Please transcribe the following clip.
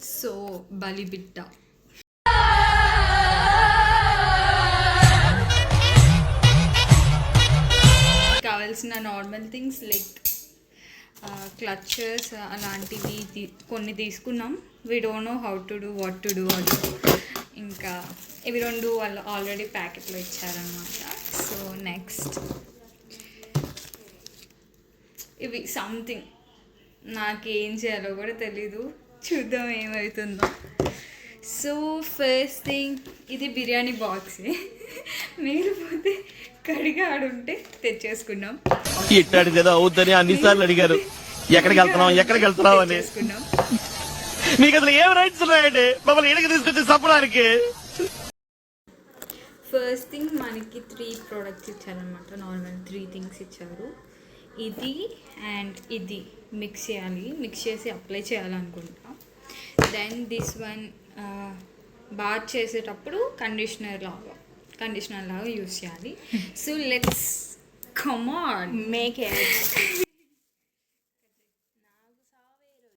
So బలిబిడ్డ కావాల్సిన normal things like clutches అలాంటివి కొన్ని తీసుకున్నాం. We don't know how to do what to do అది. ఇంకా ఇవి 2 వాళ్ళు ఆల్రెడీ ప్యాకెట్లో ఇచ్చారనమాట. సో నెక్స్ట్ ఇవి సంథింగ్ నాకేం చేయాలో కూడా తెలీదు, చూద్దాం ఏమవుతుందో. సో ఫస్ట్ థింగ్ ఇది బిర్యానీ బాక్సే, మీరు పోతే కడిగా ఆడుంటే తెచ్చేసుకున్నాం. ఇట్టాడిదేదో అవుతుందని అన్నిసార్లు అడిగారు, ఎక్కడికి వెళ్తున్నావు అని. మీకు అసలు ఏం రైట్స్ ఉన్నాయండి మమ్మల్ని ఇక్కడికి తీసుకొచ్చి చెప్పడానికి? ఫస్ట్ థింగ్ మనకి 3 ప్రోడక్ట్స్ ఇచ్చారనమాట. నార్మల్ 3 థింగ్స్ ఇచ్చారు. ఇది అండ్ ఇది మిక్స్ చేయాలి, మిక్స్ చేసి అప్లై చేయాలనుకుంటా. దెన్ దిస్ వన్ బాత్ చేసేటప్పుడు కండిషనర్ లాగా యూస్ చేయాలి. So let's come on make it.